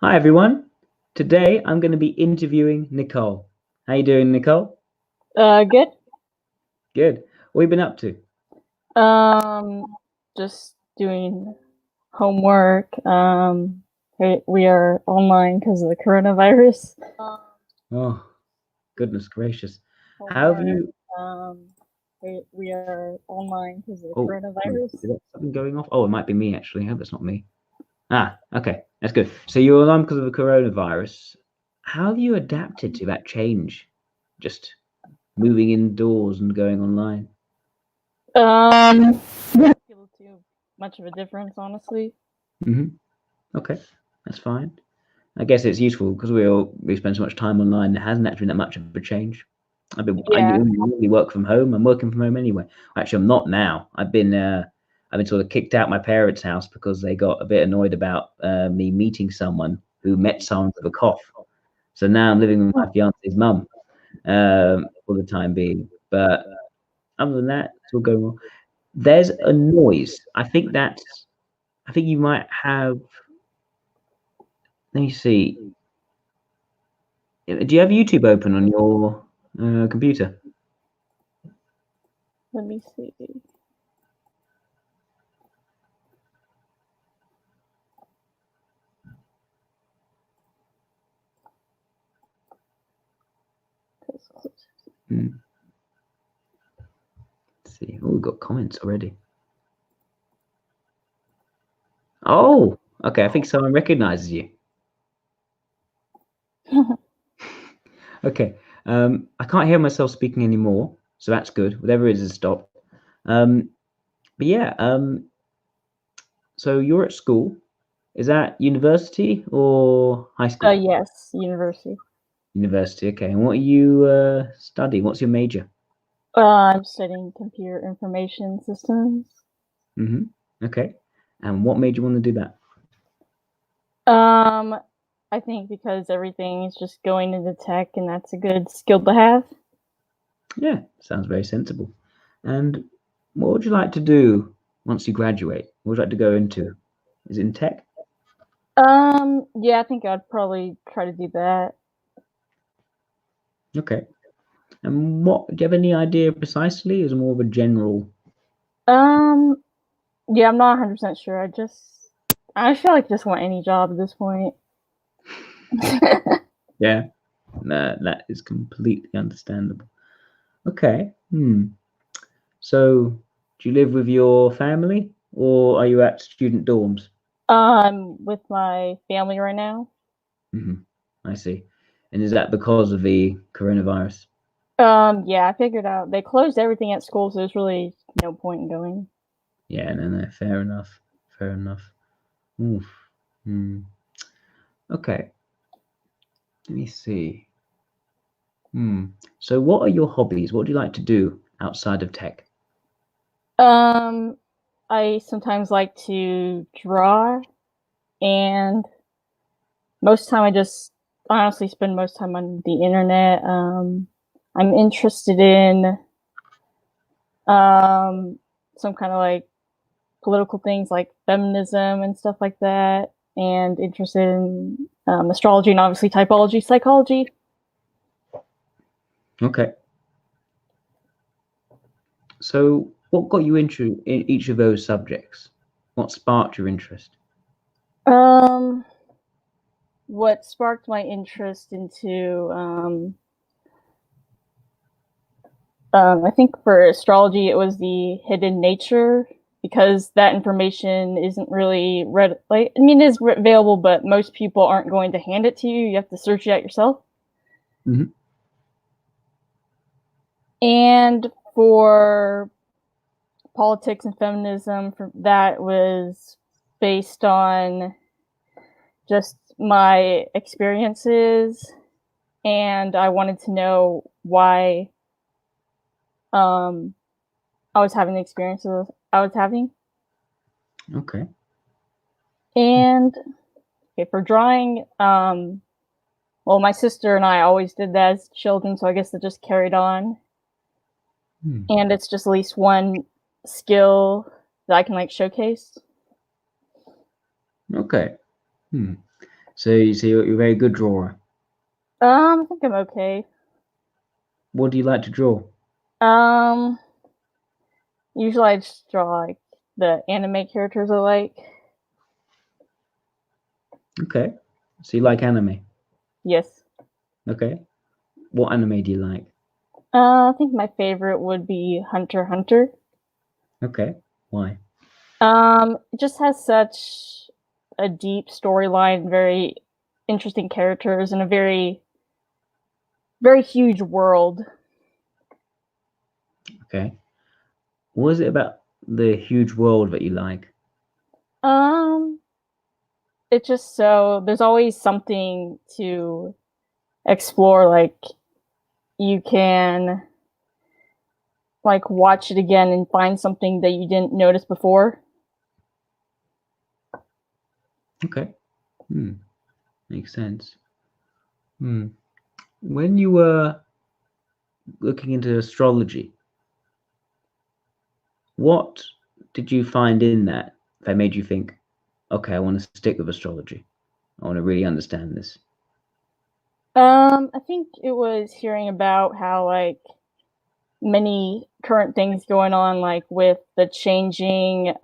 Hi everyone. Today I'm going to be interviewing Nicole. How you doing, Nicole? Good. Good. What have you been up to? Just doing homework. We are online because of the coronavirus. Oh, goodness gracious. How have you? We are online because of the Oh, sorry. coronavirus. Is that something going off? Oh, it might be me actually. I hope it's not me. Okay. That's good. So you're alarmed because of the coronavirus. How have you adapted to that change? Just moving indoors and going online. Don't feel too much of a difference, honestly. hmm Okay, that's fine. I guess it's useful because we spend so much time online. There hasn't actually been that much of a change. I Yeah. normally work from home. I'm working from home anyway. Actually, I'm not now. I've been sort of kicked out my parents' house because they got a bit annoyed about me meeting someone who met someone with a cough. So now I'm living with my fiance's mum for the time being. But other than that, it's all going well. There's a noise. I think you might have. Let me see. Do you have YouTube open on your computer? Let me see. Hmm. Let's see. Oh, we've got comments already. Oh, okay. I think someone recognizes you. Okay. I can't hear myself speaking anymore, so that's good. Whatever it is has stopped. Um, but yeah. So you're at school. Is that university or high school? Yes, university. University. Okay. And what are you studying? What's your major? I'm studying computer information systems. Mm-hmm. Okay. And what made you want to do that? I think because everything is just going into tech, and that's a good skill to have. Yeah, sounds very sensible. And what would you like to do once you graduate? What would you like to go into? Is it in tech? Yeah, I think I'd probably try to do that. Okay. And what do you have any idea precisely? Is it more of a general? Um, yeah, I'm not 100% sure. I feel like I just want any job at this point. Yeah, no, that is completely understandable. Okay. So, do you live with your family or are you at student dorms? I'm with my family right now. hmm I see. And is that because of the coronavirus? Yeah, I figured out they closed everything at school, so there's really no point in going. Yeah, no, fair enough. Fair enough. Oof. Hmm. Okay. Let me see. So what are your hobbies? What do you like to do outside of tech? Um, I sometimes like to draw, and most time I just honestly spend most time on the internet. I'm interested in some kind of like political things like feminism and stuff like that, and interested in astrology and obviously typology, psychology. Okay. So what got you into in each of those subjects? What sparked your interest? Um, what sparked my interest into I think for astrology it was the hidden nature, because that information isn't really read. Like, I mean, it is available, but most people aren't going to hand it to you. You have to search it out yourself. hmm And for politics and feminism, that was based on just my experiences, and I wanted to know why um, I was having the experiences I was having. Okay. And okay, for drawing, well, my sister and I always did that as children, so I guess it just carried on. Hmm. And it's just at least one skill that I can like showcase. Okay. Hmm. So you're a very good drawer. I think I'm okay. What do you like to draw? Um, Usually I just draw like the anime characters I like. Okay. So you like anime. Yes. Okay. What anime do you like? I think my favorite would be Hunter x Hunter. Okay. Why? It just has such a deep storyline, very interesting characters, and a very huge world. Okay. What is it about the huge world that you like? Um, it's just so there's always something to explore. Like you can like watch it again and find something that you didn't notice before. Okay. Hmm. Makes sense. Hmm. When you were looking into astrology, what did you find in that made you think, okay, I want to stick with astrology. I want to really understand this. I think it was hearing about how like many current things going on, like with the changing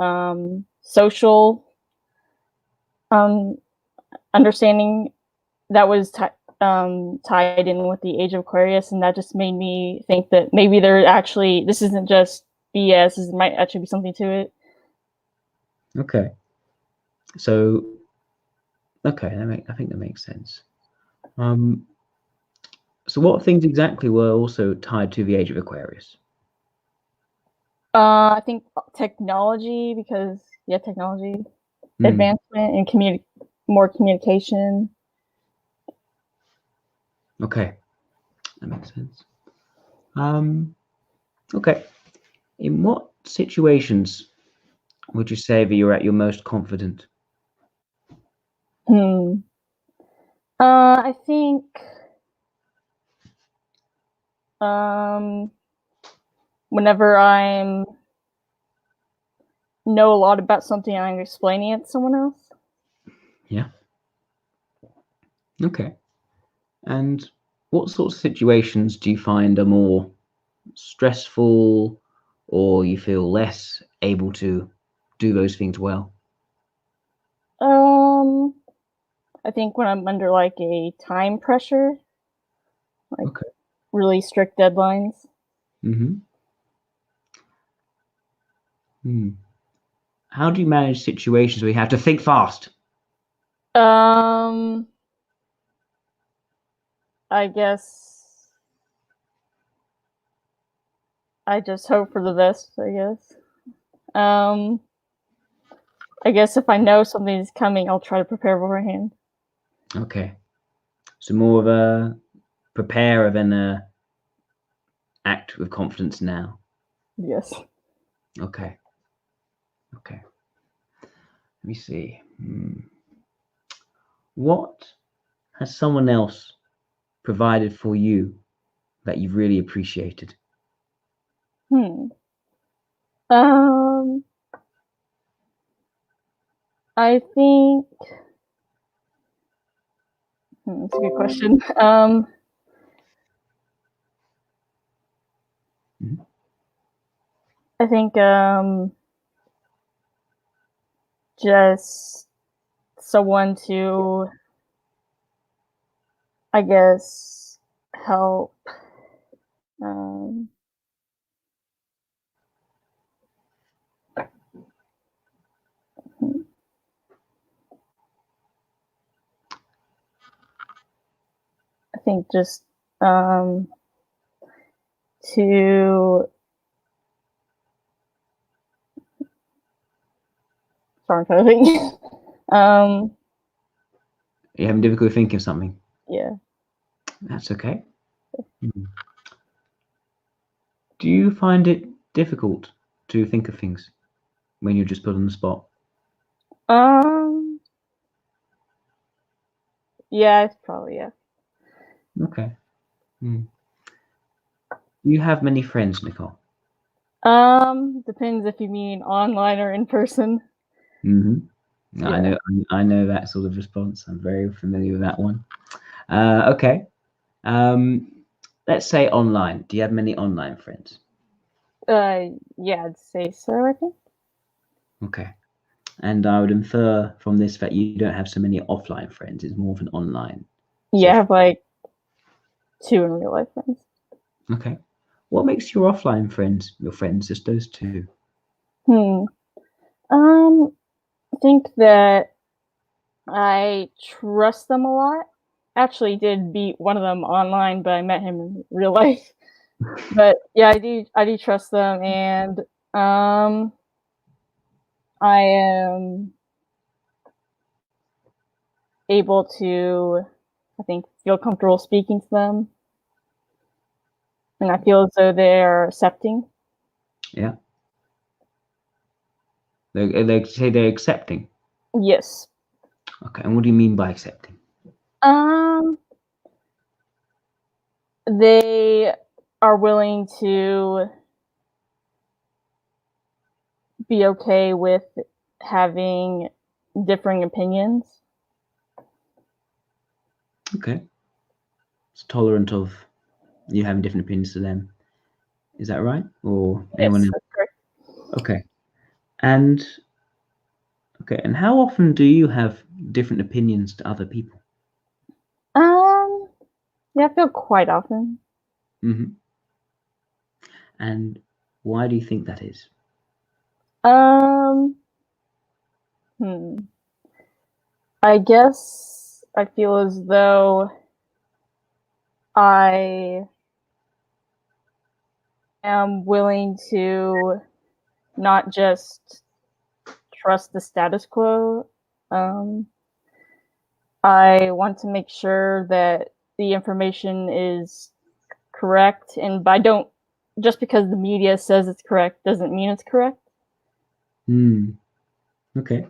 social um, understanding that was tied in with the age of Aquarius, and that just made me think that maybe there actually this isn't just BS. This might actually be something to it. Okay. So, okay, I think that makes sense. Um, so what things exactly were also tied to the age of Aquarius? I think technology, because yeah, technology Hmm. advancement and more communication. Okay, that makes sense. Um, okay. In what situations would you say that you're at your most confident? Hmm. I think um, whenever I'm know a lot about something and I'm explaining it to someone else. Yeah. Okay. And what sorts of situations do you find are more stressful or you feel less able to do those things well? Um, I think when I'm under like a time pressure, like Okay. really strict deadlines. Mm-hmm. Hmm. How do you manage situations where you have to think fast? Um, I guess I just hope for the best, I guess. Um, I guess if I know something is coming, I'll try to prepare beforehand. Okay. So more of a preparer than a act with confidence now. Yes. Okay. Okay. Let me see. What has someone else provided for you that you've really appreciated? Hmm. Um, I think that's a good question. Mhm. I think just someone to, I guess, help. Um, I think just um, to. Sorry, I'm trying to think. um, You're having difficulty thinking of something. yeah. That's okay. Hmm. Do you find it difficult to think of things when you're just put on the spot? Um, yeah, it's probably yeah. Okay. Hmm. Do you have many friends, Nicole? Depends if you mean online or in person. Mm-hmm. Yeah. I know that sort of response. I'm very familiar with that one. Okay. Let's say online. Do you have many online friends? Yeah, I'd say so, I think. Okay. And I would infer from this that you don't have so many offline friends. It's more of an online Yeah, I social. have like 2 in real life friends. Okay. What makes your offline friends your friends? Just those two. Hmm. I think that I trust them a lot. Actually did meet one of them online, but I met him in real life. But yeah, I do trust them, and I am able to, I think, feel comfortable speaking to them, and I feel as though they're accepting. Yeah. They say they're accepting. Yes. Okay. And what do you mean by accepting? Um, they are willing to be okay with having differing opinions. Okay. It's tolerant of you having different opinions to them. Is that right? Or anyone Yes, else? that's correct. Okay. And okay. And how often do you have different opinions to other people? Um, yeah, I feel quite often. Hmm. And why do you think that is? Um, hmm. I guess I feel as though I am willing to not just trust the status quo. Um, I want to make sure that the information is correct, and I don't just because the media says it's correct doesn't mean it's correct. Hmm. Okay.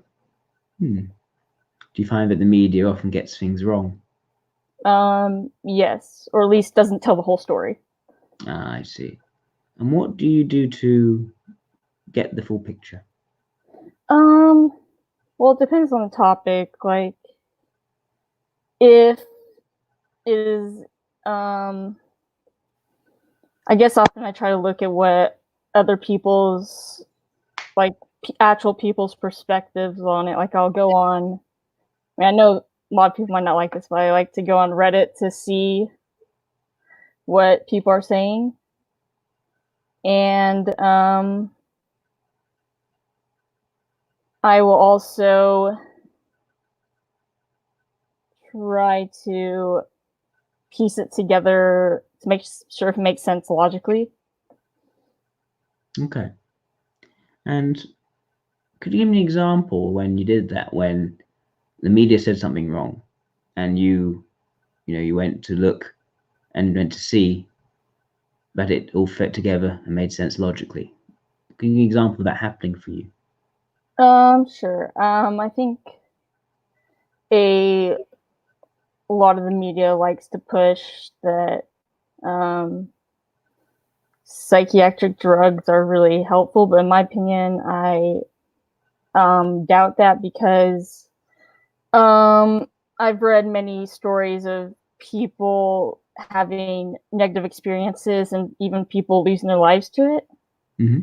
Hmm. Do you find that the media often gets things wrong? Yes, or at least doesn't tell the whole story. Ah, I see. And what do you do to get the full picture? Um, well, it depends on the topic. Like, if it is, um, I guess often I try to look at what other people's, like, actual people's perspectives on it. Like, I'll go on, I mean, I know a lot of people might not like this, but I like to go on Reddit to see what people are saying. And I will also try to piece it together to make sure it makes sense logically. Okay. And could you give me an example when you did that, when the media said something wrong and you went to look and went to see that it all fit together and made sense logically? Give me an example of that happening for you. Sure. I think a lot of the media likes to push that um, psychiatric drugs are really helpful, but in my opinion, I doubt that because I've read many stories of people having negative experiences and even people losing their lives to it. Hmm.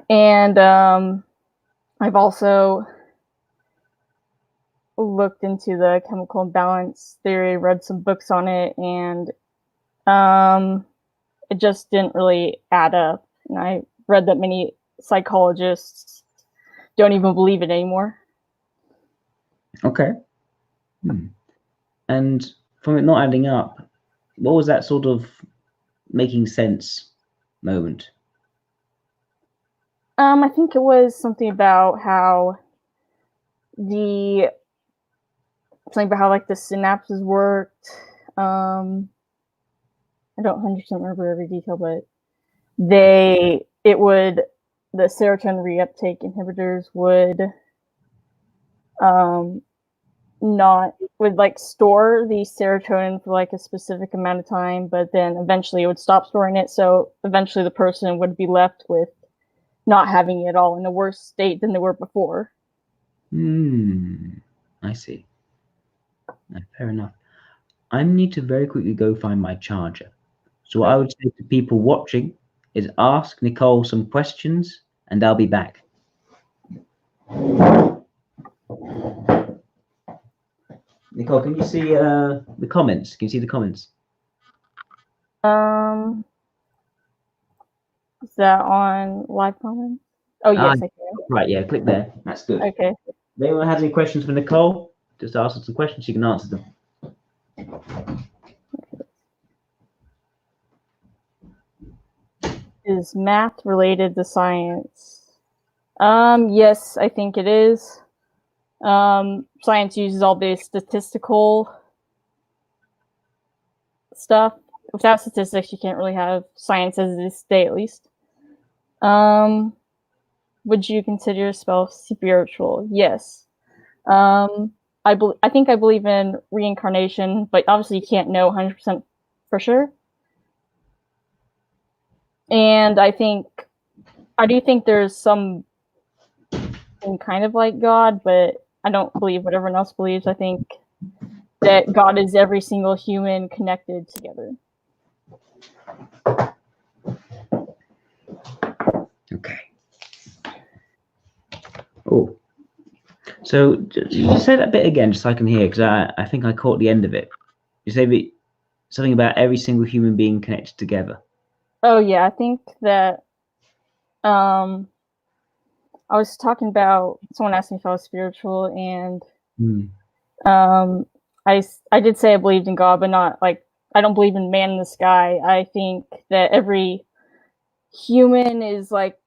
And I've also looked into the chemical imbalance theory, read some books on it, and um, it just didn't really add up. And I read that many psychologists don't even believe it anymore. Okay. Hmm. And from it not adding up, what was that sort of making sense moment? I think it was something about how the something about how like the synapses worked. Um, I don't 100% remember every detail, but it would the serotonin reuptake inhibitors would um, not would like store the serotonin for like a specific amount of time, but then eventually it would stop storing it. So eventually the person would be left with not having it all in a worse state than they were before. I see. Fair enough. I need to very quickly go find my charger. So what I would say to people watching is ask Nicole some questions, and I'll be back. Nicole, can you see the comments? Can you see the comments? Is that on live comments? Oh, yes, I can. Right, yeah, click there. That's good. Okay. If anyone has any questions for Nicole, just ask her some questions. She can answer them. Is math related to science? Yes, I think it is. Science uses all the statistical stuff. Without statistics, you can't really have science as it is today, at least. Would you consider yourself spiritual? Yes. I think I believe in reincarnation, but obviously you can't know 100% for sure. And I do think there's some kind of like God, but I don't believe what everyone else believes. I think that God is every single human connected together. Okay. Oh. So you say that bit again, just so I can hear, because I think I caught the end of it. You say something about every single human being connected together. Oh yeah, I think that I was talking about someone asked me if I was spiritual, and I did say I believed in God, but not like I don't believe in man in the sky. I think that every human is like,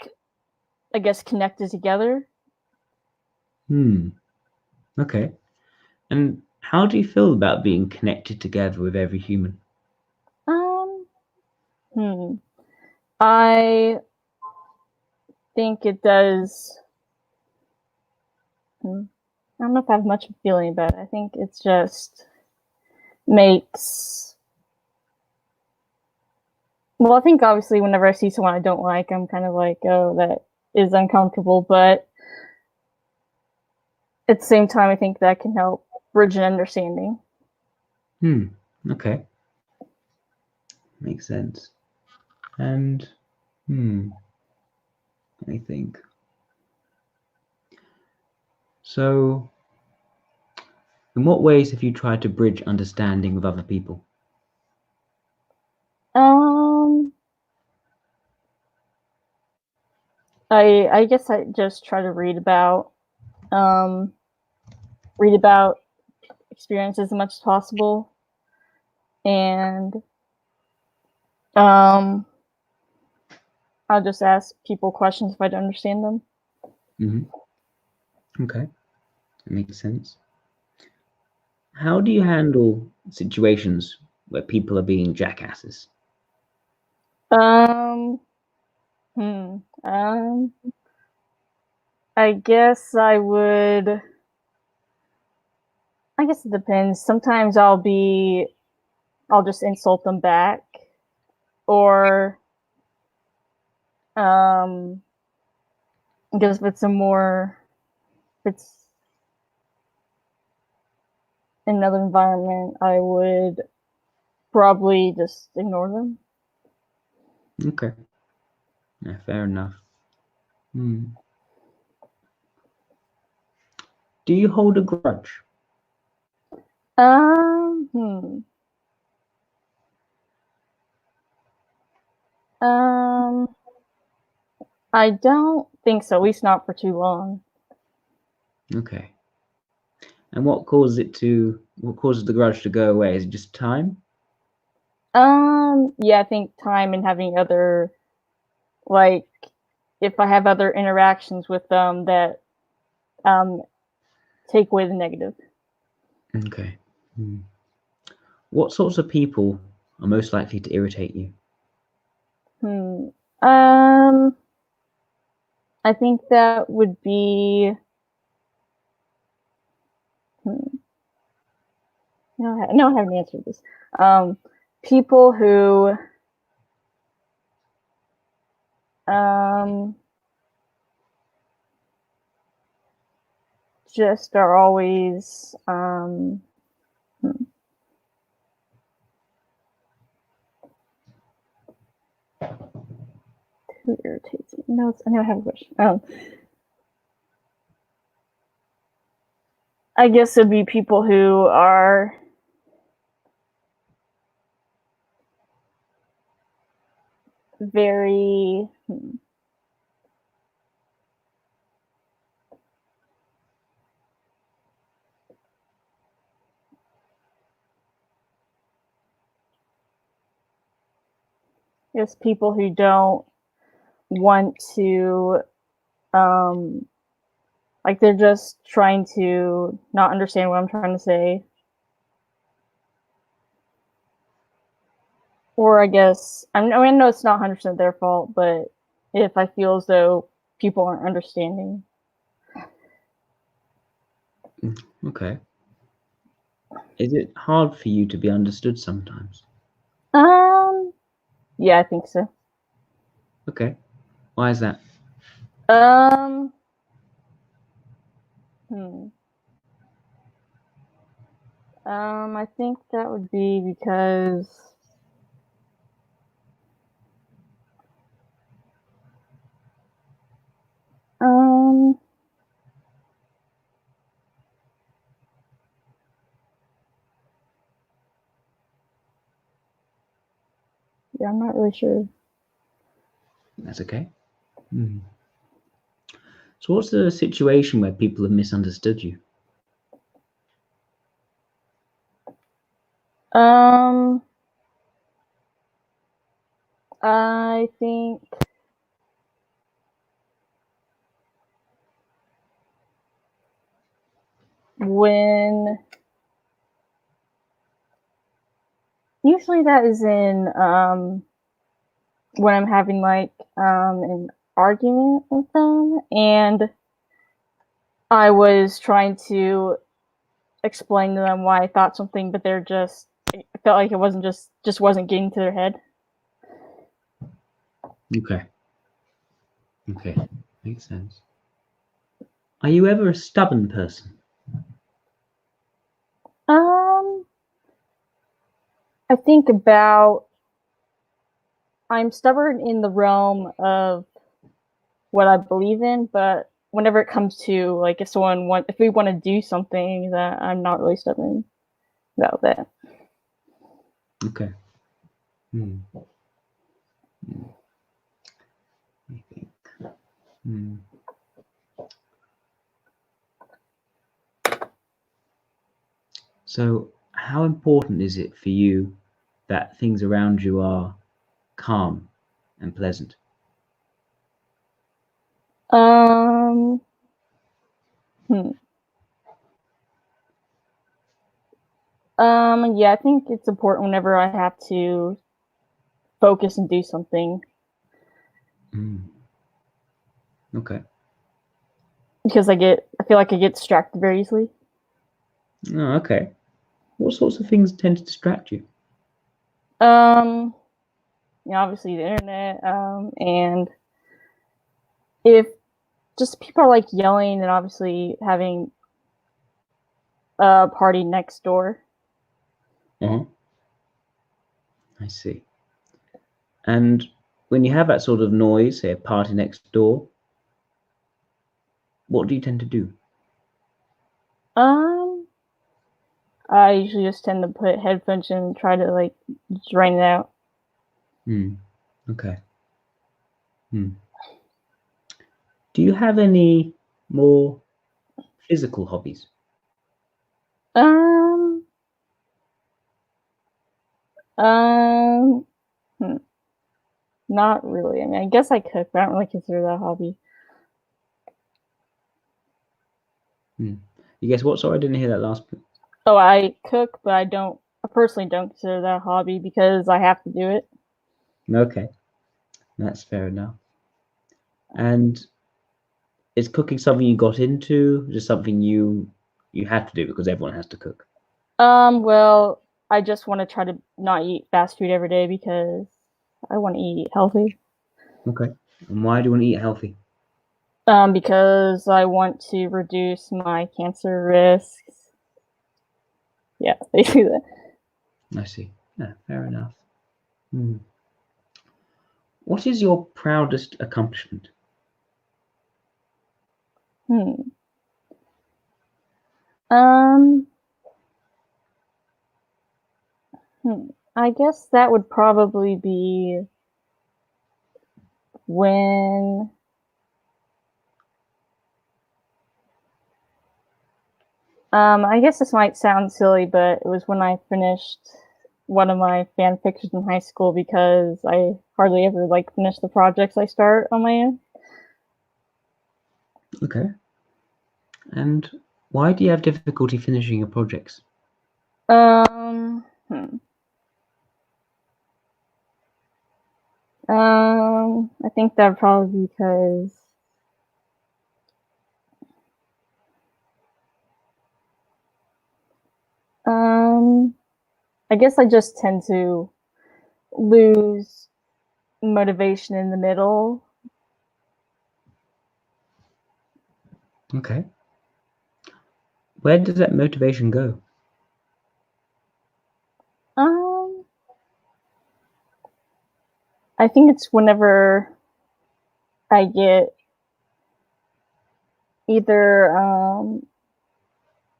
I guess, connected together. Okay. And how do you feel about being connected together with every human? I think it does. I don't know if I have much feeling about it. I think it's just makes. Well, I think obviously whenever I see someone I don't like, I'm kind of like, oh, that is uncomfortable. But at the same time, I think that can help bridge an understanding. Okay. Makes sense. And I think. So, in what ways have you tried to bridge understanding with other people? I guess I just try to read about experiences as much as possible, and I'll just ask people questions if I don't understand them. Okay, that makes sense. How do you handle situations where people are being jackasses? I guess I would. I guess it depends. Sometimes I'll just insult them back, or I guess if it's in another environment, I would probably just ignore them. Okay, yeah, fair enough. Do you hold a grudge? I don't think so. At least not for too long. Okay. And what causes the grudge to go away? Is it just time? Yeah, I think time and having other, like, if I have other interactions with them that take away the negative. Okay. What sorts of people are most likely to irritate you? I think that would be. No, I haven't answered this. People who just are always who irritates me? No, I know I have a question. I guess it'd be people who are very There's people who don't want to, like they're just trying to not understand what I'm trying to say. Or I guess, I know it's not 100% their fault, but if I feel as though people aren't understanding. Okay. Is it hard for you to be understood sometimes? Yeah, I think so. Okay. Why is that? I think that would be because yeah, I'm not really sure. That's okay. So what's the situation where people have misunderstood you? I think when usually that is in when I'm having like an argument with them, and I was trying to explain to them why I thought something, but I felt like it wasn't just wasn't getting to their head. Okay, makes sense. Are you ever a stubborn person? I think I'm stubborn in the realm of what I believe in, but whenever it comes to like if we want to do something, that I'm not really stubborn about that. Okay. I think. So, how important is it for you that things around you are calm and pleasant? Yeah, I think it's important whenever I have to focus and do something. Okay. Because I feel like I get distracted very easily. Oh, okay. What sorts of things tend to distract you? Obviously the internet, and if just people are like yelling and obviously having a party next door. I see. And when you have that sort of noise, say a party next door, what do you tend to do? I usually just tend to put headphones in and try to like drain it out. Okay. Do you have any more physical hobbies? Not really. I mean, I guess I cook, but I don't really consider that a hobby. You guess what? Sorry, I didn't hear that last bit. Oh, I cook, but I personally don't consider that a hobby because I have to do it. Okay, that's fair enough. And is cooking something you got into? Just something you have to do because everyone has to cook? Well, I just want to try to not eat fast food every day because I want to eat healthy. Okay. And why do you want to eat healthy? Because I want to reduce my cancer risks. Yeah, basically that. I see. Yeah, fair enough. What is your proudest accomplishment? I guess that would probably be when I guess this might sound silly, but it was when I finished one of my fan fictions in high school, because I hardly ever finish the projects I start on my own. Okay. And why do you have difficulty finishing your projects? I think that probably because I guess I just tend to lose motivation in the middle. Okay. Where does that motivation go? I think it's whenever I get either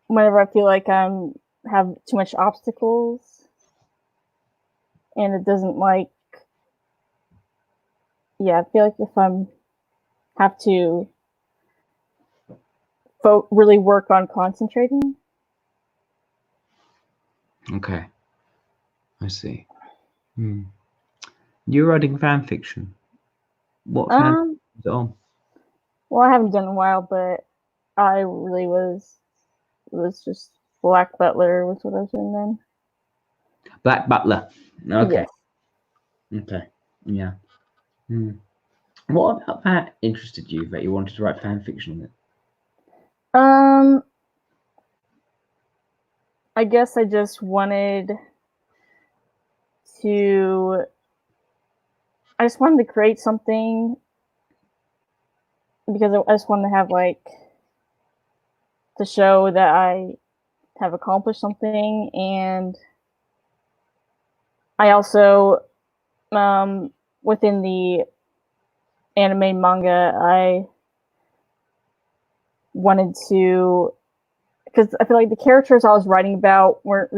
whenever I feel like I'm have too much obstacles, and it doesn't I feel like if I'm have to really work on concentrating. Okay. I see. You're writing fan fiction. What fan fiction is it on? Well, I haven't done in a while, but I really was just Black Butler was what I was doing then. Black Butler. Okay. Yes. Okay. Yeah. What about that interested you that you wanted to write fan fiction with? I guess I just wanted to. I just wanted to create something because I just wanted to have to show that I have accomplished something, and I also within the anime manga, I wanted to, because I feel like the characters I was writing about were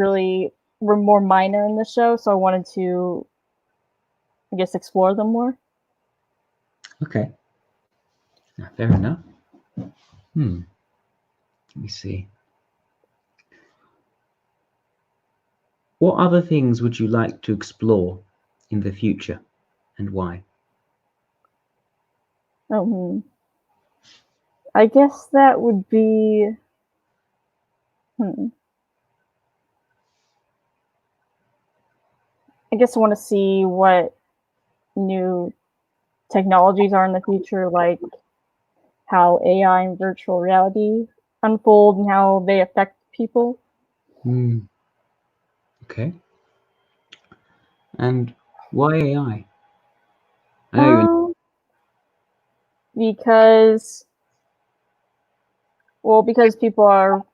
more minor in the show, so I wanted to, I guess, explore them more. Okay. Fair enough. Let me see. What other things would you like to explore in the future, and why? I guess that would be. I guess I want to see what new technologies are in the future, like how AI and virtual reality unfold and how they affect people. Okay. And why AI? I know because people are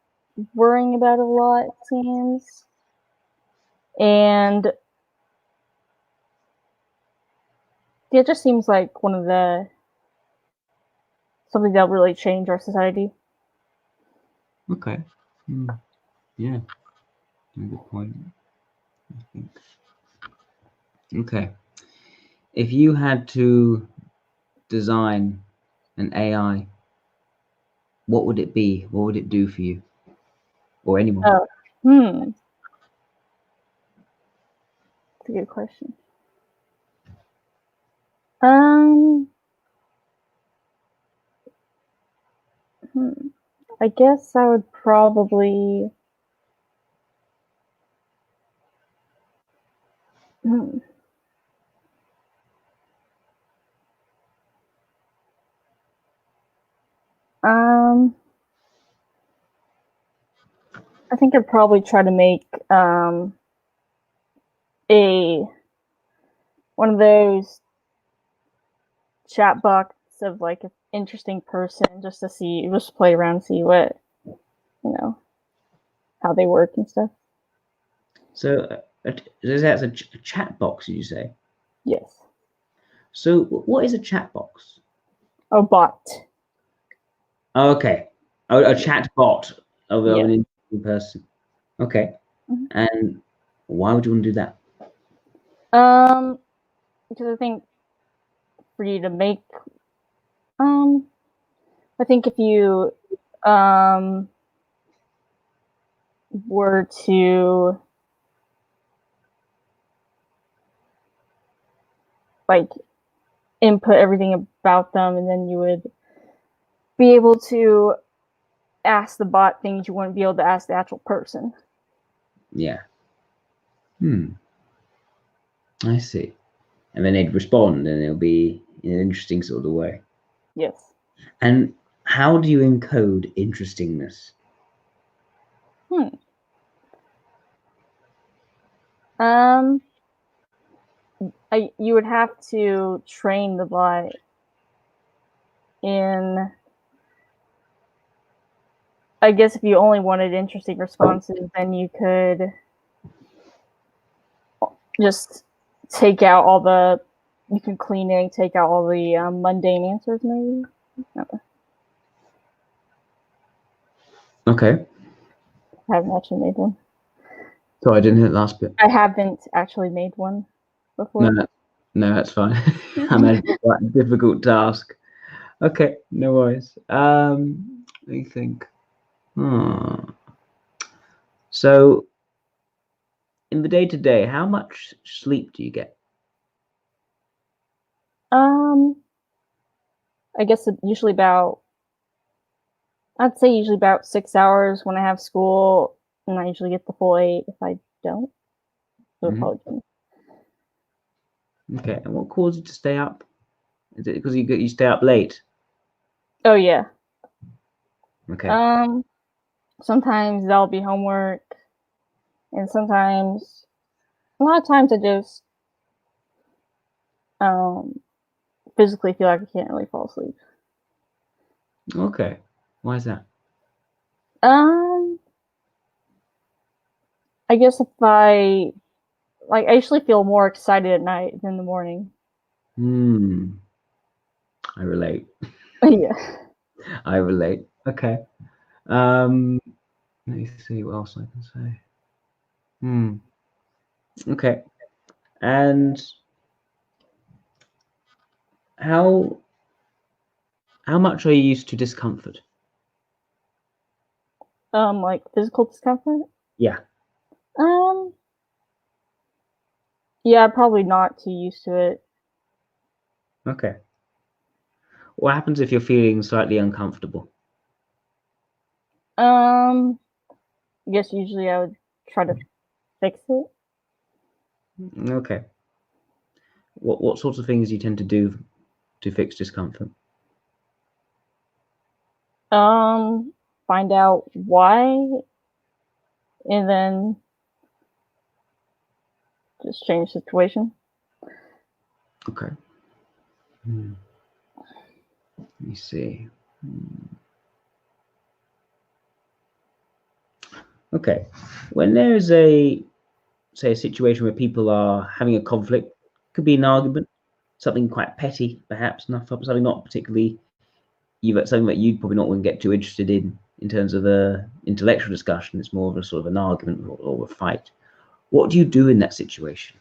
worrying about it a lot, it seems, and it just seems like something that'll really change our society. Okay. Yeah. Good point. I think. Okay. If you had to design an AI, what would it be? What would it do for you? Or anyone? That's a good question. I guess I would probably. I think I'd probably try to make one of those chat box bots of like an interesting person just to just play around and see what, how they work and stuff. So that's a chat box, did you say? Yes. So what is a chat box? A bot. Okay. A chat bot of an interesting person. Okay. Mm-hmm. And why would you want to do that? Because I think for you to make, I think if you were to like input everything about them, and then you would be able to ask the bot things you wouldn't be able to ask the actual person. Yeah. I see. And then they'd respond, and it'll be in an interesting sort of way. Yes. And how do you encode interestingness? You would have to train the bot in, I guess if you only wanted interesting responses, then you could just take out all the, you can clean it, take out all the mundane answers maybe. Okay. I haven't actually made one. So I didn't hear the last bit. I haven't actually made one before. No, that's fine. I imagine it's quite a difficult task. Okay, no worries. Let me think. So in the day-to-day, how much sleep do you get? I guess usually I'd say usually about 6 hours when I have school, and I usually get the full 8 if I don't. Okay, and what causes you to stay up? Is it because you stay up late? Oh yeah. Okay. Sometimes that'll be homework, and sometimes, a lot of times I just physically feel like I can't really fall asleep. Okay, why is that? I guess if I usually feel more excited at night than in the morning. I relate. Yeah. I relate. Okay. Let me see what else I can say. Okay. And how much are you used to discomfort? Like physical discomfort? Yeah. Yeah, probably not too used to it. Okay. What happens if you're feeling slightly uncomfortable? I guess usually I would try to fix it. Okay. What sorts of things do you tend to do to fix discomfort? Find out why, and then just change the situation. Okay. Let me see. Okay. When there is a situation where people are having a conflict, could be an argument, something quite petty, perhaps, something not particularly, something that you'd probably not want to get too interested in terms of a intellectual discussion. It's more of a sort of an argument or a fight. What do you do in that situation?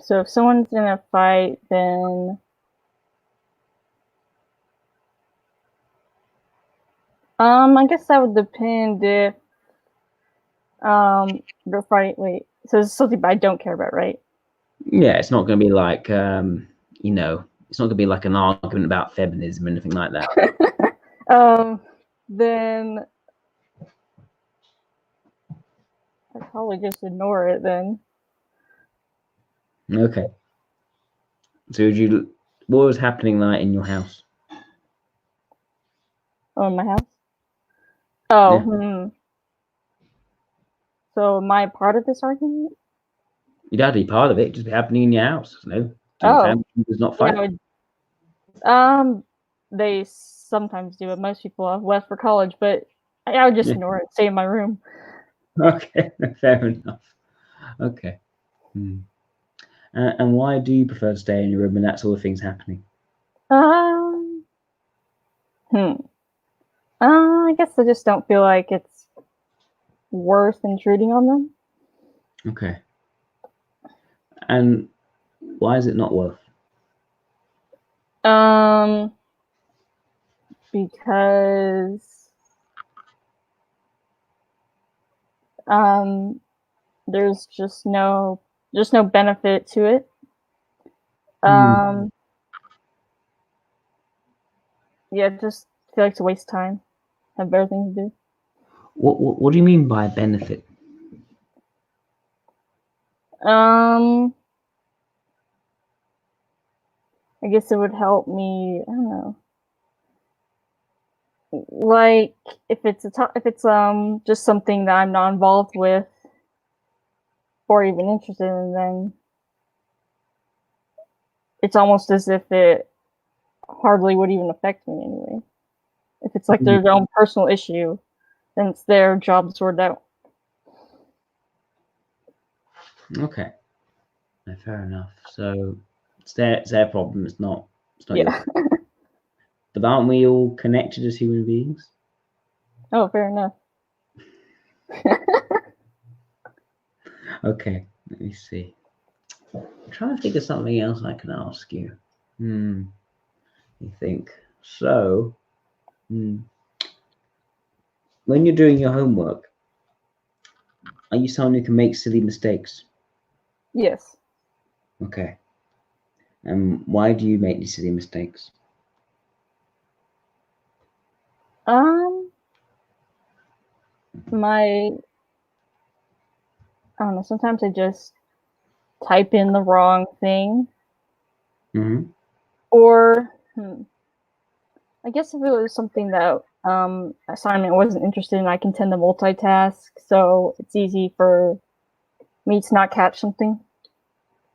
So if someone's in a fight, then I guess that would depend if the fight. Wait, so it's something I don't care about, right? Yeah, it's not going to be like it's not going to be like an argument about feminism or anything like that. Then I'd probably just ignore it then. Okay. So what was happening like in your house? Oh, in my house? Oh, Yeah. So am I part of this argument? You'd have to be part of it, just be happening in your house. Two Oh. family members not fighting. They sometimes do it. Most people have left for college, but I would just Yeah. ignore it, stay in my room. Okay, fair enough. Okay. And why do you prefer to stay in your room when that sort of thing's happening? Um, hmm. I guess I just don't feel like it's worth intruding on them. Okay. And why is it not worth? Because there's just no benefit to it. Hmm. Yeah, just feel like it's a waste of time. Have better things to do. What do you mean by benefit? I guess it would help me. I don't know. Like if it's just something that I'm not involved with or even interested in, then it's almost as if it hardly would even affect me anyway. If it's like Hmm. their own personal issue, then it's their job to sort it out. Okay. No, fair enough. So it's their problem. It's not your Yeah. problem. But aren't we all connected as human beings? Oh, fair enough. Okay. Let me see. I'm trying to think of something else I can ask you. You think so? When you're doing your homework, are you someone who can make silly mistakes? Yes. Okay. And why do you make these silly mistakes? My I don't know. Sometimes I just type in the wrong thing, Mm-hmm. or I guess if it was something that assignment I wasn't interested in, I can tend to multitask, so it's easy for me to not catch something.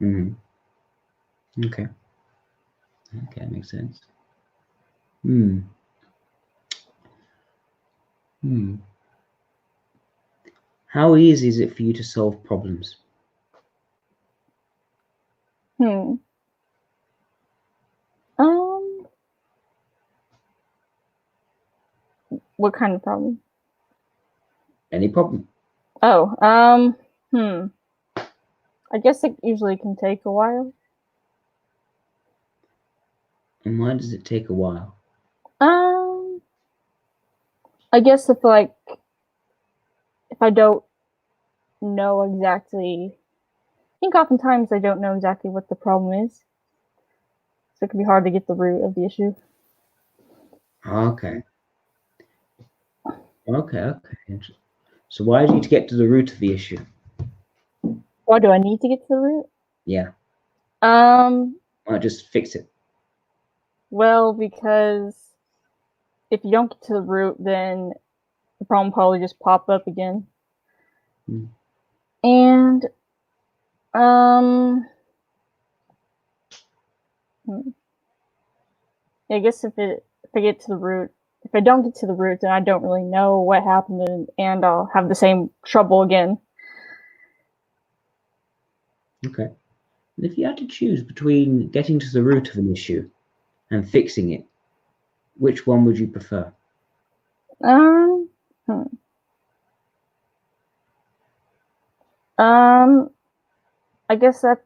Mm-hmm. Okay. Okay, that makes sense. Hmm. Hmm. How easy is it for you to solve problems? Hmm. Um. What kind of problem? Any problem? Oh. Hmm. I guess it usually can take a while. And why does it take a while? Um. I guess if I don't know exactly, I think oftentimes I don't know exactly what the problem is, so it can be hard to get the root of the issue. Okay. Okay. So why do you need to get to the root of the issue? Why do I need to get to the root? Yeah. Um. Why not just fix it? Well, because if you don't get to the root, then the problem probably just pop up again. Hmm. And um, I guess if I get to the root, if I don't get to the root, then I don't really know what happened, and I'll have the same trouble again. Okay. And if you had to choose between getting to the root of an issue and fixing it, which one would you prefer? Um, hmm. um, I guess that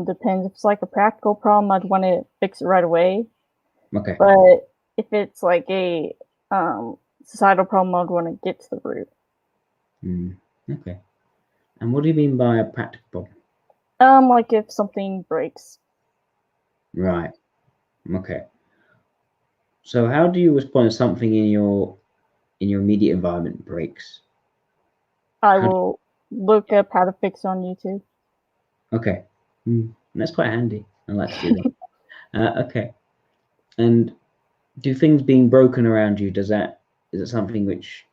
depends. If it's like a practical problem, I'd want to fix it right away. Okay. But if it's like a societal problem, I'd want to get to the root. Okay. And what do you mean by a practical problem? Like if something breaks. Right. Okay. So how do you respond if something in your immediate environment breaks? I How do will look up how to fix on YouTube. Okay. That's quite handy. I like to do that. Okay. And do things being broken around you, is it something which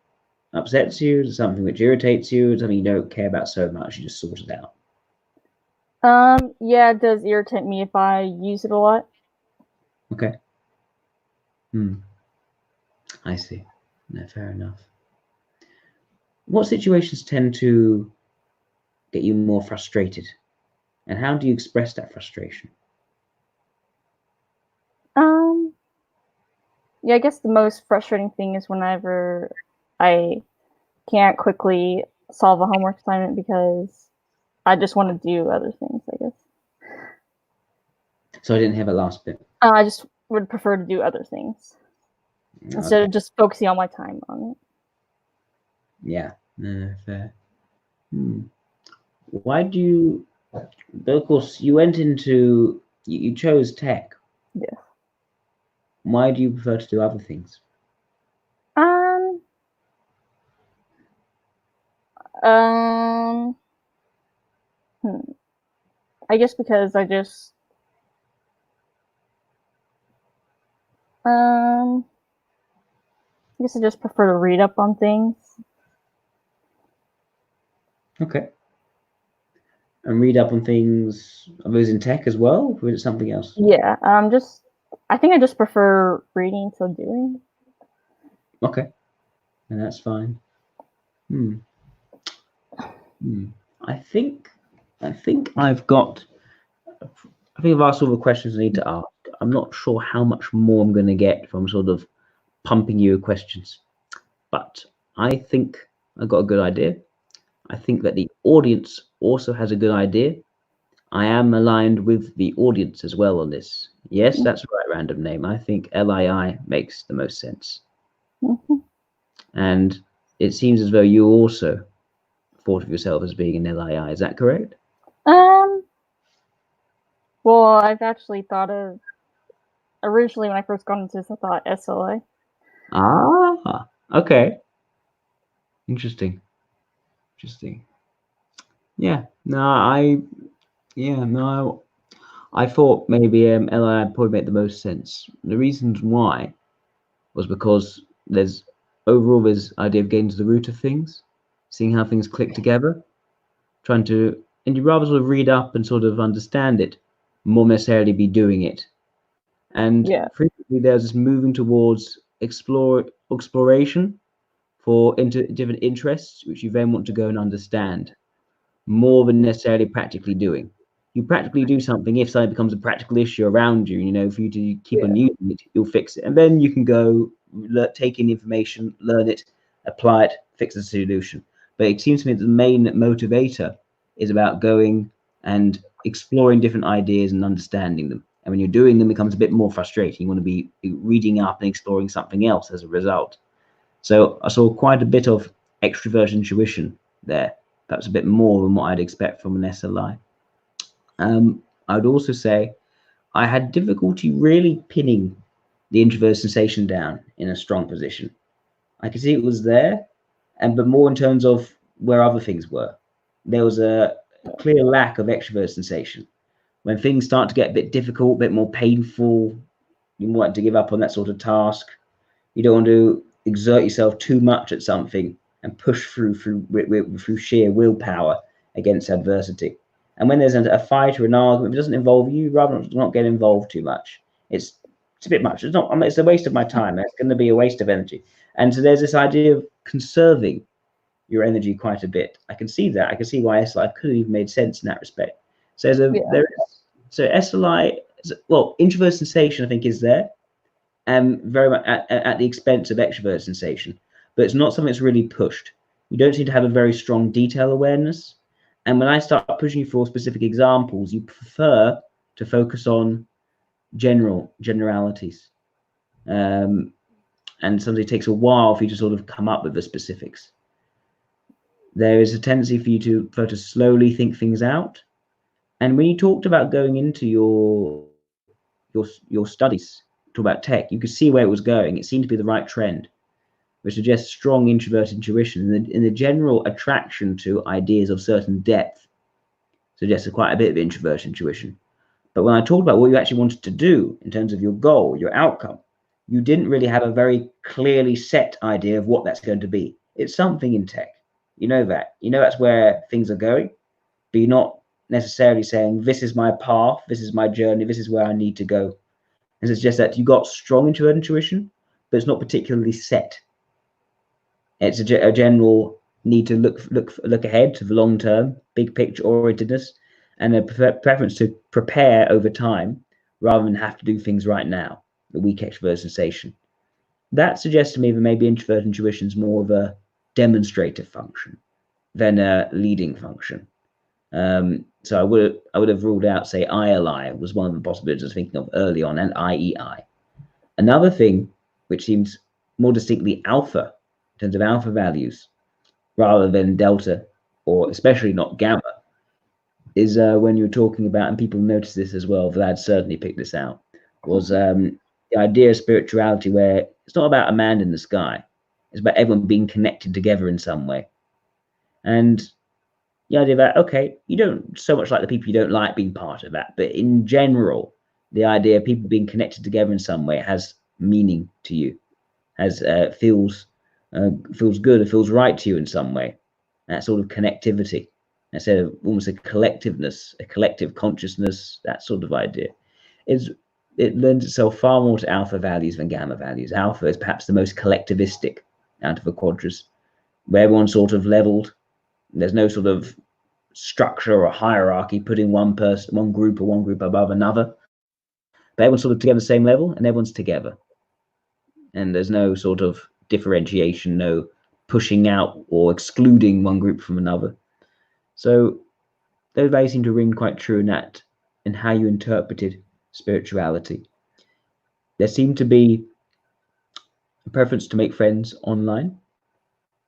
upsets you? Is it something which irritates you? Is it something you don't care about so much, you just sort it out? Yeah, it does irritate me if I use it a lot. Okay. I see. No, fair enough. What situations tend to get you more frustrated, and how do you express that frustration? Yeah, I guess the most frustrating thing is whenever I can't quickly solve a homework assignment because I just want to do other things, I guess. So I didn't have a last bit. I just would prefer to do other things instead Okay. of just focusing all my time on it. Yeah. No, fair. Why do you? Though of course, you went into you chose tech. Yeah. Why do you prefer to do other things? Um. Um. I guess because I just I guess I just prefer to read up on things. Okay. And read up on things. Are those in tech as well, or is it something else? Yeah. I think I just prefer reading to doing. Okay. And that's fine. I think I've got. I think I've asked all the questions I need to ask. I'm not sure how much more I'm going to get from sort of pumping you with questions, but I think I've got a good idea. I think that the audience also has a good idea. I am aligned with the audience as well on this. Yes, that's right, random name. I think LII makes the most sense. Mm-hmm. And it seems as though you also thought of yourself as being an LII. Is that correct? Well, I've actually thought of originally when I first got into this, I thought SLA. Ah, okay. Interesting. Yeah. No, I thought maybe LI would probably make the most sense. The reasons why was because there's overall this idea of getting to the root of things, seeing how things click together, and you'd rather sort of read up and sort of understand it, more necessarily be doing it. And Yeah. frequently there's this moving towards exploration for into different interests, which you then want to go and understand, more than necessarily practically doing. You practically do something if something becomes a practical issue around you, for you to keep on Yeah. using it, you'll fix it. And then you can go take in the information, learn it, apply it, fix the solution. But it seems to me that the main motivator is about going and exploring different ideas and understanding them. And when you're doing them, it becomes a bit more frustrating. You want to be reading up and exploring something else as a result. So I saw quite a bit of extrovert intuition there, perhaps a bit more than what I'd expect from an SLI. I'd also say I had difficulty really pinning the introvert sensation down in a strong position. I could see it was there, but more in terms of where other things were. There was a clear lack of extrovert sensation. When things start to get a bit difficult, a bit more painful, you want to give up on that sort of task. You don't want to exert yourself too much at something and push through sheer willpower against adversity. And when there's a fight or an argument, if it doesn't involve you, rather not get involved too much. It's a bit much. It's not. I mean, it's a waste of my time. It's going to be a waste of energy. And so there's this idea of conserving your energy quite a bit. I can see that. I can see why SLI could have even made sense in that respect. So so SLI, well, introvert sensation I think is there, very much at the expense of extrovert sensation, but it's not something that's really pushed. You don't seem to have a very strong detail awareness. And when I start pushing you for specific examples, you prefer to focus on generalities. And sometimes it takes a while for you to sort of come up with the specifics. There is a tendency for you to slowly think things out. And when you talked about going into your studies, talk about tech, you could see where it was going. It seemed to be the right trend, which suggests strong introvert intuition, and the general attraction to ideas of certain depth suggests quite a bit of introvert intuition. But when I talked about what you actually wanted to do in terms of your goal, your outcome, you didn't really have a very clearly set idea of what that's going to be. It's something in tech. You know that. You know that's where things are going, but you're not necessarily saying, this is my path, this is my journey, this is where I need to go. and suggests that you got strong introverted intuition, but it's not particularly set. It's a general need to look ahead to the long term, big picture orientedness, and a preference to prepare over time rather than have to do things right now. The weak extrovert sensation. That suggests to me that maybe introverted intuition is more of a demonstrative function than a leading function. So I would have ruled out, say, ILI was one of the possibilities I was thinking of early on, and IEI. Another thing which seems more distinctly alpha in terms of alpha values rather than delta, or especially not gamma, is when you're talking about, and people notice this as well, Vlad certainly picked this out, was the idea of spirituality, where it's not about a man in the sky, it's about everyone being connected together in some way. And the idea that, okay, you don't so much like the people you don't like being part of that, but in general, the idea of people being connected together in some way has meaning to you, has feels good, it feels right to you in some way. That sort of connectivity, instead of almost a collectiveness, a collective consciousness, that sort of idea, it lends itself far more to alpha values than gamma values. Alpha is perhaps the most collectivistic out of the quadras, where everyone's sort of leveled. There's no sort of structure or hierarchy putting one group above another, but everyone's sort of together the same level, and everyone's together, and there's no sort of differentiation, no pushing out or excluding one group from another. So those values seem to ring quite true in that, in how you interpreted spirituality. There seemed to be a preference to make friends online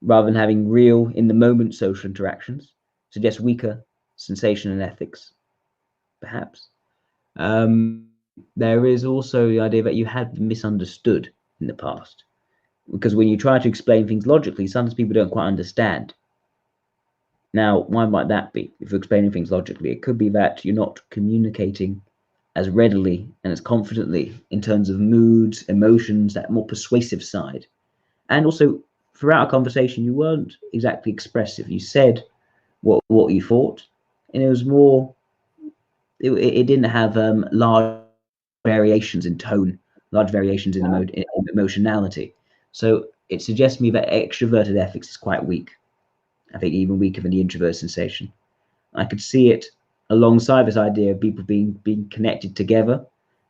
rather than having real, in the moment social interactions. Suggests weaker sensation and ethics, perhaps. There is also the idea that you had misunderstood in the past, because when you try to explain things logically, sometimes people don't quite understand. Now, why might that be? If you're explaining things logically, it could be that you're not communicating as readily and as confidently in terms of moods, emotions, that more persuasive side. And also, throughout a conversation, you weren't exactly expressive. You said what you thought, and it was more, it didn't have large variations in tone, large variations in emotionality. So it suggests to me that extroverted ethics is quite weak. I think even weaker than the introvert sensation. I could see it alongside this idea of people being connected together,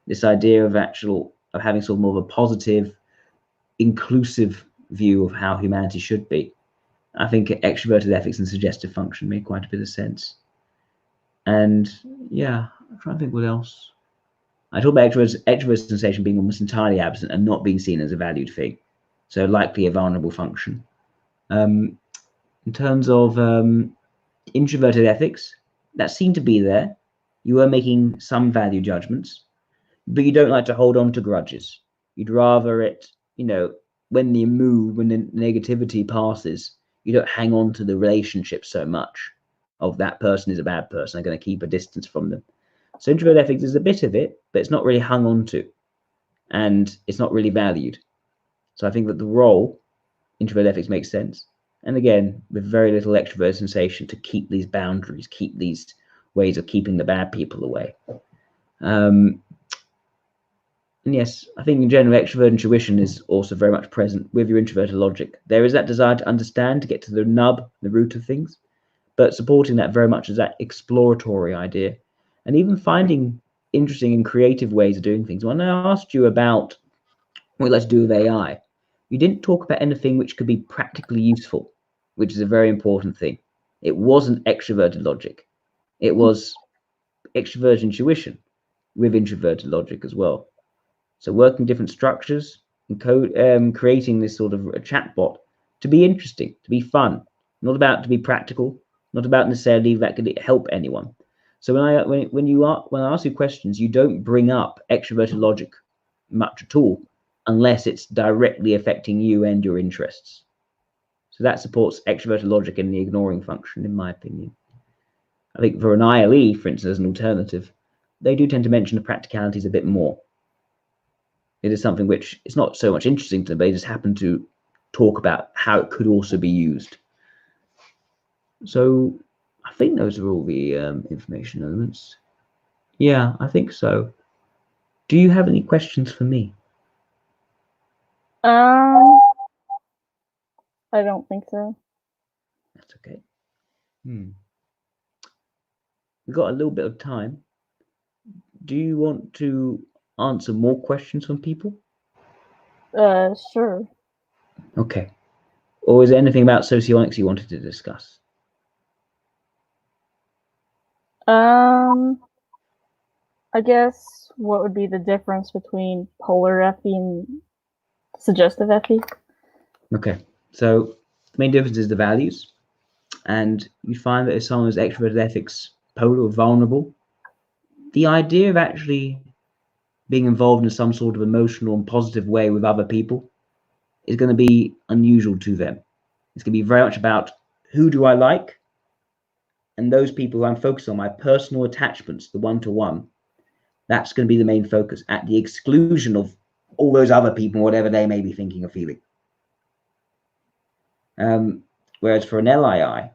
this idea of having sort of more of a positive, inclusive view of how humanity should be. I think extroverted ethics and suggestive function made quite a bit of sense. And yeah, I'm trying to think what else. I talk about extrovert sensation being almost entirely absent and not being seen as a valued thing, so likely a vulnerable function. In terms of introverted ethics, that seemed to be there. You were making some value judgments, but you don't like to hold on to grudges. You'd rather it, when the negativity passes, you don't hang on to the relationship so much of that person is a bad person, I'm going to keep a distance from them. So introverted ethics is a bit of it, but it's not really hung on to, and it's not really valued. So I think that the role, introverted ethics, makes sense. And again, with very little extrovert sensation to keep these boundaries, keep these ways of keeping the bad people away. And yes, I think in general, extrovert intuition is also very much present with your introverted logic. There is that desire to understand, to get to the nub, the root of things, but supporting that very much as that exploratory idea, and even finding interesting and creative ways of doing things. When I asked you about what you'd like to do with AI, you didn't talk about anything which could be practically useful, which is a very important thing. It wasn't extroverted logic. It was extroverted intuition with introverted logic as well. So working different structures and creating this sort of a chatbot to be interesting, to be fun, not about to be practical, not about necessarily that could help anyone. So when I ask you questions, you don't bring up extroverted logic much at all, unless it's directly affecting you and your interests. So that supports extroverted logic in the ignoring function, in my opinion. I think for an ILE, for instance, as an alternative, they do tend to mention the practicalities a bit more. It is something which is not so much interesting to them, they just happen to talk about how it could also be used. So I think those are all the information elements. Yeah, I think so. Do you have any questions for me? I don't think so. That's okay. We've got a little bit of time. Do you want to answer more questions from people? Sure. Okay. Or is there anything about socionics you wanted to discuss? I guess what would be the difference between polar FE and suggestive FE? Okay. So the main difference is the values. And you find that if someone is extroverted ethics, polar or vulnerable, the idea of actually being involved in some sort of emotional and positive way with other people is going to be unusual to them. It's going to be very much about who do I like, and those people who I'm focused on, my personal attachments, the one-to-one, that's going to be the main focus at the exclusion of all those other people, whatever they may be thinking or feeling. Whereas for an LII,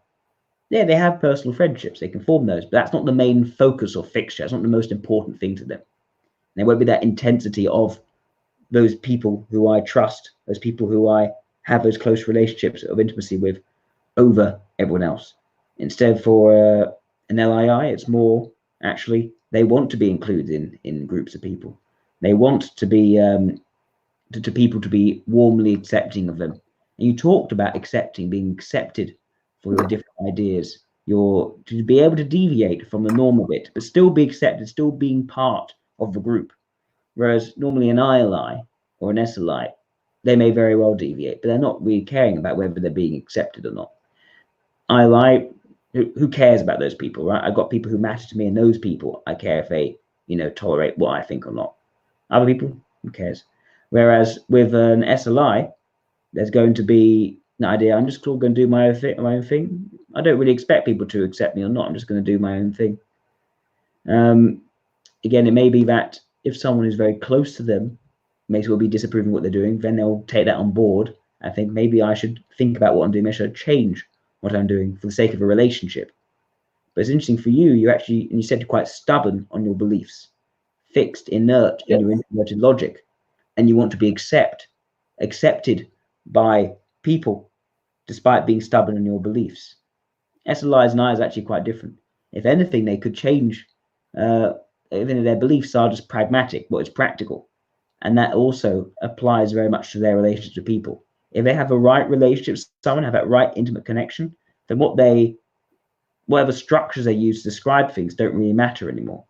yeah, they have personal friendships, they can form those, but that's not the main focus or fixture. It's not the most important thing to them. There won't be that intensity of those people who I trust, those people who I have those close relationships of intimacy with over everyone else. Instead, for an LII, it's more actually they want to be included in groups of people. They want to be to people to be warmly accepting of them. And you talked about accepting, being accepted for your different ideas, your to be able to deviate from the norm of it, but still be accepted, still being part of the group. Whereas normally an ILI or an SLI, they may very well deviate, but they're not really caring about whether they're being accepted or not. ILI, who cares about those people, right? I've got people who matter to me, and those people I care if they, tolerate what I think or not. Other people, who cares? Whereas with an SLI, there's going to be an idea. I'm just going to do my own thing. I don't really expect people to accept me or not. I'm just going to do my own thing. Again, it may be that if someone is very close to them may well be disapproving what they're doing, then they'll take that on board. I think maybe I should think about what I'm doing. I should change what I'm doing for the sake of a relationship. But it's interesting for you. You actually, and you said you're quite stubborn on your beliefs, fixed, inert in your introverted logic, and you want to be accepted by people, despite being stubborn in your beliefs. SLIs and I is actually quite different. If anything, they could change. Even their beliefs are just pragmatic, but it's practical, and that also applies very much to their relationships with people. If they have a right relationship with someone, have that right intimate connection, then whatever structures they use to describe things don't really matter anymore.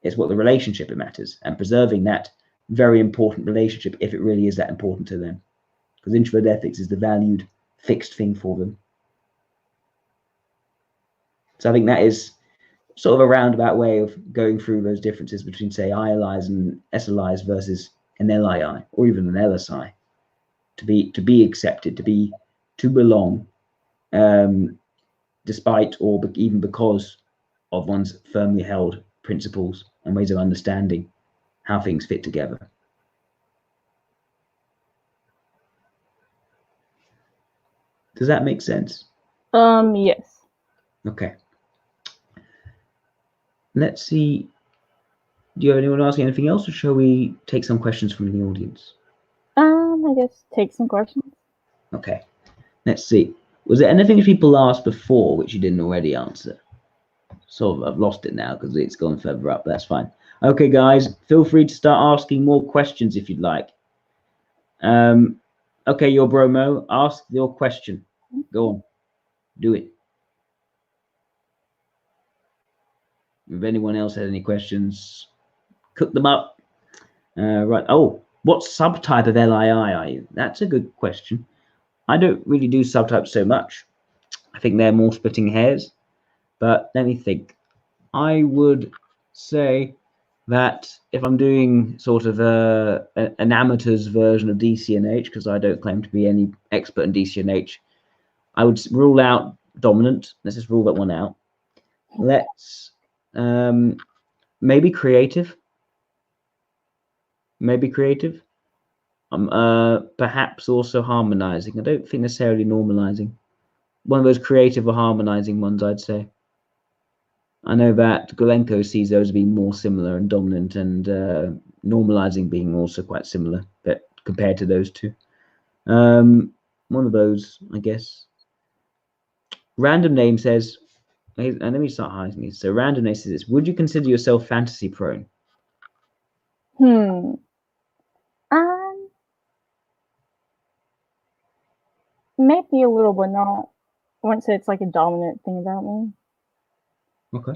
It's what the relationship it matters, and preserving that very important relationship if it really is that important to them. Because introvert ethics is the valued, fixed thing for them. So I think that is sort of a roundabout way of going through those differences between, say, ILIs and SLIs versus an LII or even an LSI. To be accepted, to belong, despite or even because of one's firmly held principles and ways of understanding how things fit together. Does that make sense? Yes. Okay. Let's see. Do you have anyone asking anything else, or shall we take some questions from the audience? I guess take some questions. Okay. Let's see. Was there anything people asked before which you didn't already answer? Sort of, I've lost it now because it's gone further up. That's fine. Okay, guys, feel free to start asking more questions if you'd like. Okay, your bromo, ask your question. Go on, do it. If anyone else has any questions, cook them up. Right. Oh, what subtype of LII are you? That's a good question. I don't really do subtypes so much. I think they're more splitting hairs. But let me think. I would say that if I'm doing sort of an amateur's version of DCNH, because I don't claim to be any expert in DCNH, I would rule out dominant. Let's just rule that one out. Let's maybe creative. Maybe creative. Perhaps also harmonizing. I don't think necessarily normalizing. One of those creative or harmonizing ones, I'd say. I know that Golenko sees those as being more similar and dominant, and normalizing being also quite similar, but compared to those two. One of those, I guess. Random name says, and let me start hiding these. So random name says, would you consider yourself fantasy prone? Um, maybe a little, but not. I wouldn't say it's like a dominant thing about me. Okay.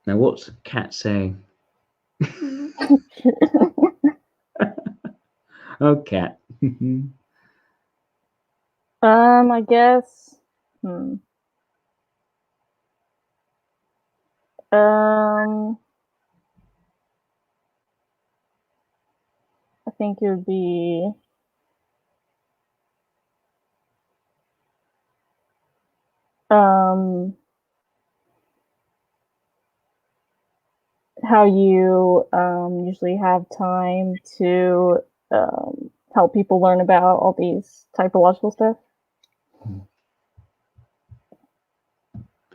Now, what's Cat saying? Oh, Cat. I guess. I think it would be how you usually have time to help people learn about all these typological stuff.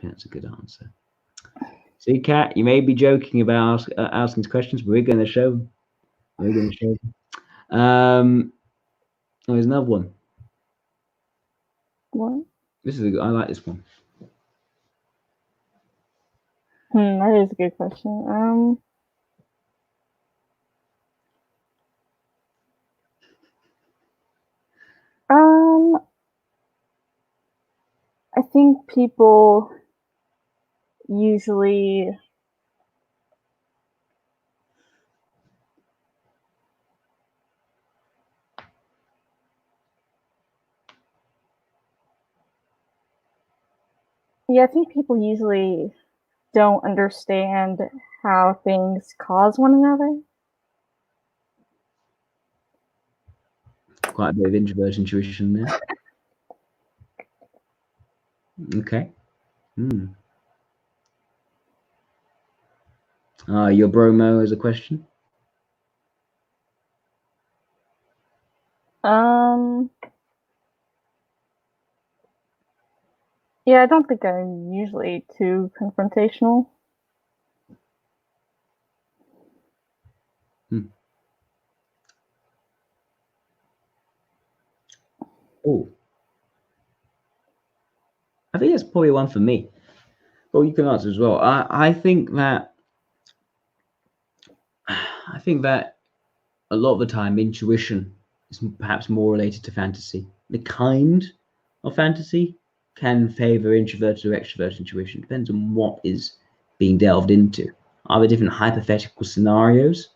That's a good answer. See, Kat, you may be joking about asking questions, but we're going to show them. We're going to show them. Oh, there's another one. What? I like this one. That is a good question. I think people usually I think people usually don't understand how things cause one another. Quite a bit of introvert intuition there. Okay. Your bromo as a question? Yeah, I don't think I'm usually too confrontational. Oh, I think that's probably one for me. Well, you can answer as well. I think that a lot of the time intuition is perhaps more related to fantasy. The kind of fantasy can favor introverted or extroverted intuition. Depends on what is being delved into. Are there different hypothetical scenarios,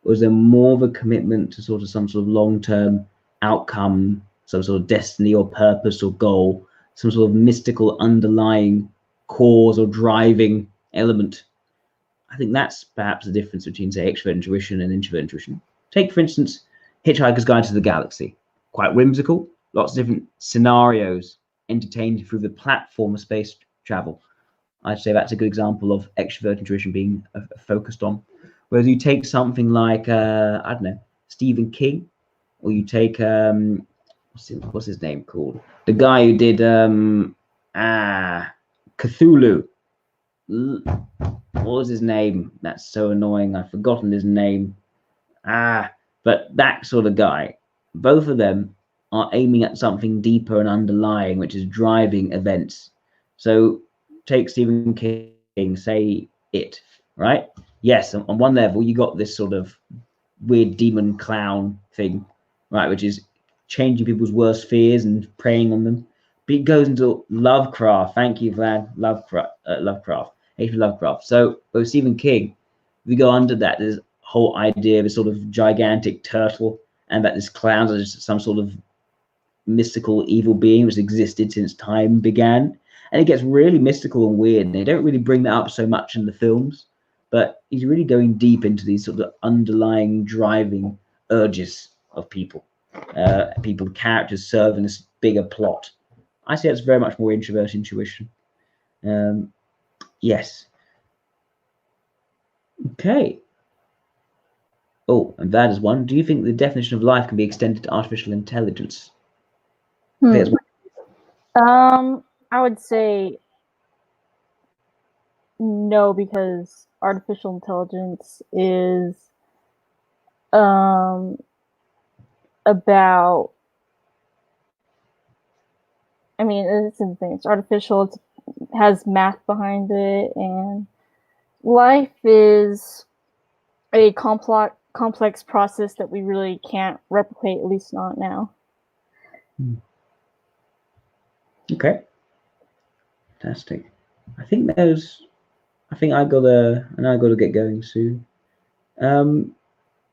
or is there more of a commitment to sort of some sort of long-term outcome, some sort of destiny or purpose or goal, some sort of mystical underlying cause or driving element? I think that's perhaps the difference between, say, extrovert intuition and introvert intuition. Take, for instance, Hitchhiker's Guide to the Galaxy. Quite whimsical, lots of different scenarios entertained through the platform of space travel. I'd say that's a good example of extrovert intuition being focused on. Whereas you take something like, I don't know, Stephen King, or you take, what's his name called? The guy who did Cthulhu. What was his name? That's so annoying. I've forgotten his name. But that sort of guy. Both of them are aiming at something deeper and underlying, which is driving events. So take Stephen King, say It, right? Yes, on one level, you got this sort of weird demon clown thing, right, which is changing people's worst fears and preying on them. But it goes into Lovecraft. Thank you, Vlad. Lovecraft. H.P. Lovecraft. So with Stephen King, we go under that. There's a whole idea of a sort of gigantic turtle, and that this clowns are just some sort of mystical evil being which existed since time began. And it gets really mystical and weird. And they don't really bring that up so much in the films, but he's really going deep into these sort of underlying driving urges of people. People, characters serving this bigger plot. I say it's very much more introvert intuition. Yes. Okay. Oh, and that is one. Do you think the definition of life can be extended to artificial intelligence? I would say no, because artificial intelligence is about, I mean, it's insane. It's artificial. It has math behind it, and life is a complex process that we really can't replicate, at least not now. Okay, fantastic. I think I gotta get going soon.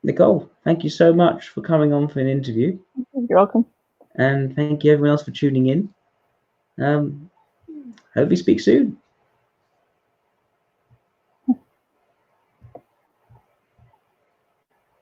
Nicole, thank you so much for coming on for an interview. You're welcome. And thank you everyone else for tuning in. Hope we speak soon.